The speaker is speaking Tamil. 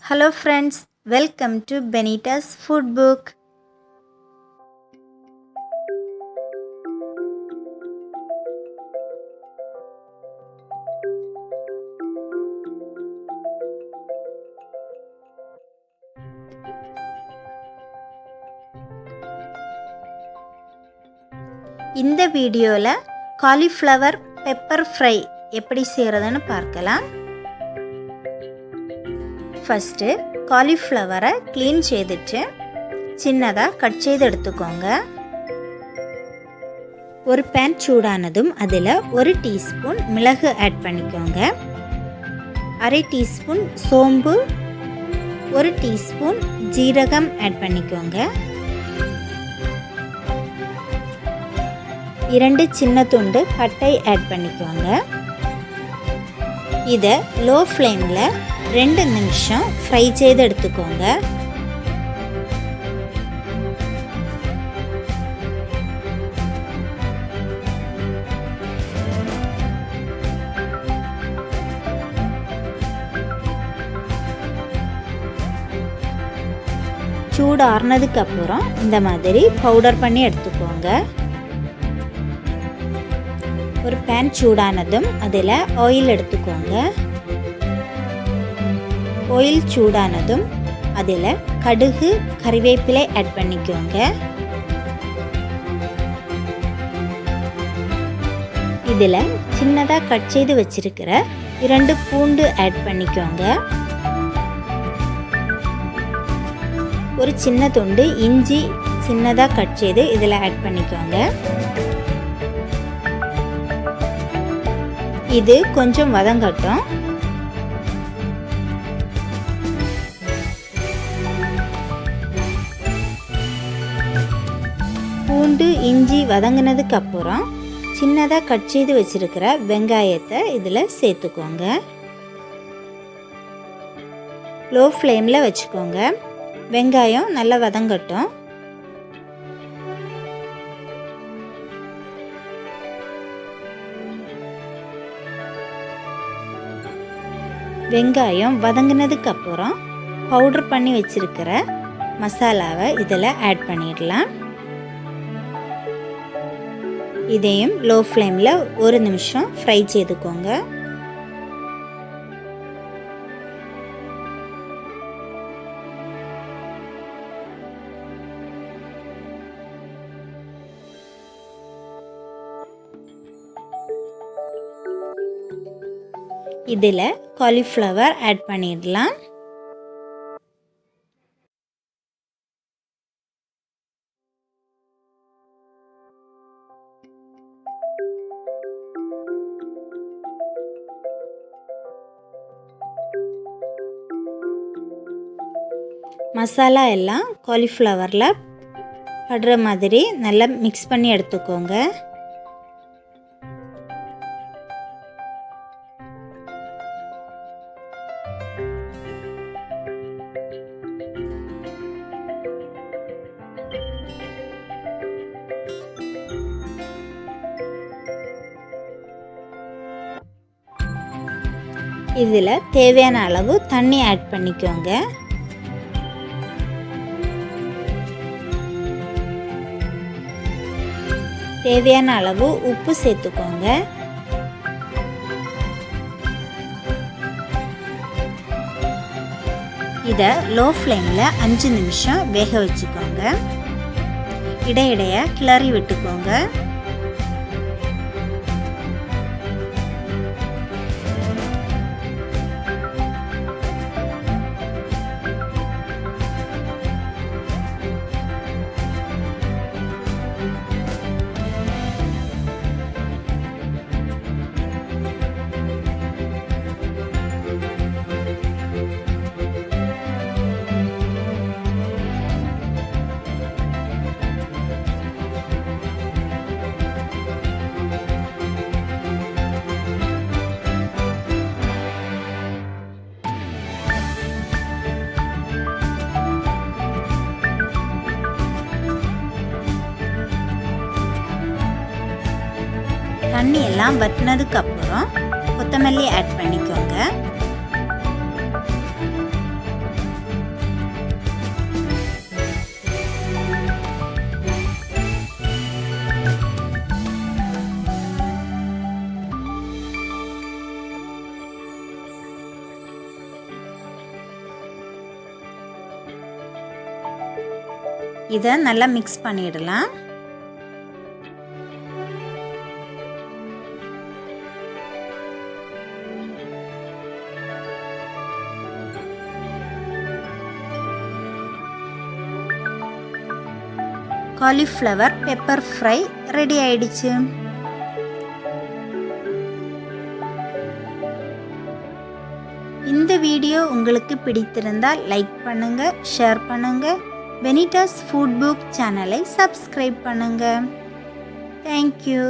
Hello friends, welcome to Benita's Food Book. இந்த வீடியோல cauliflower pepper fry எப்படி செய்யறதுன்னு பார்க்கலாம். ஃபர்ஸ்ட் cauliflower-ஐ க்ளீன் செய்துட்டு சின்னதா கட் செய்து எடுத்துக்கோங்க. ஒரு pan சூடானதும் அதில் 1 டீஸ்பூன் மிளகு ஆட் பண்ணிக்கோங்க. 1/2 டீஸ்பூன் சோம்பு, 1 டீஸ்பூன் ஜீரகம் ஆட் பண்ணிக்கோங்க. 2 சின்ன துண்டு பட்டை ஆட் பண்ணிக்கோங்க. இதை லோ ஃப்ளேமில் 2 நிமிஷம் ஃப்ரை செய்து எடுத்துக்கோங்க. சூடு ஆறுனதுக்கு அப்புறம் இந்த மாதிரி பவுடர் பண்ணி எடுத்துக்கோங்க. ஒரு பேன் சூடானதும் அதில் ஆயில் எடுத்துக்கோங்க. ஆயில் சூடானதும் அதில் கடுகு, கறிவேப்பிலை ஆட் பண்ணிக்கோங்க. இதில் சின்னதாக கட் செய்து வச்சிருக்கிற 2 பூண்டு ஆட் பண்ணிக்கோங்க. ஒரு சின்ன துண்டு இஞ்சி சின்னதாக கட் செய்து இதில் ஆட் பண்ணிக்கோங்க. இது கொஞ்சம் வதங்கட்டும். பூண்டு இஞ்சி வதங்கினதுக்கு அப்புறம் சின்னதாக கட் செய்து வச்சிருக்கிற வெங்காயத்தை இதில் சேர்த்துக்கோங்க. லோ ஃப்ளேமில் வச்சுக்கோங்க. வெங்காயம் நல்லா வதங்கட்டும். வெங்காயம் வதங்கினதுக்கு அப்புறம் பவுடர் பண்ணி வச்சிருக்கிற மசாலாவை இதில் ஆட் பண்ணிடலாம். இதையும் லோ ஃப்ளேமில் 1 நிமிஷம் ஃப்ரை செய்துக்கோங்க. இதில் காலிஃப்ளவர் ஆட் பண்ணிடலாம். மசாலா எல்லாம் காலிஃப்ளவரில் படுற மாதிரி நல்லா மிக்ஸ் பண்ணி எடுத்துக்கோங்க. இதில் தேவையான அளவு தண்ணி ஆட் பண்ணிக்கோங்க. தேவையான அளவு உப்பு சேர்த்துக்கோங்க. இதை லோ ஃப்ளேமில் 5 நிமிஷம் வேக வச்சுக்கோங்க. இடையிடையே கிளறி விட்டுக்கோங்க. தண்ணி எல்லாம் வற்றினதுக்கு அப்புறம் கொத்தமல்லி ஆட் பண்ணிக்கோங்க. இதை நல்லா மிக்ஸ் பண்ணிடலாம். காலிஃப்ளவர் பெப்பர் ஃப்ரை ரெடி ஆயிடுச்சு. இந்த வீடியோ உங்களுக்கு பிடித்திருந்தால் லைக் பண்ணுங்க, ஷேர் பண்ணுங்க. பெனிட்டாஸ் ஃபுட் புக் சேனலை சப்ஸ்கிரைப் பண்ணுங்க. தேங்க்யூ.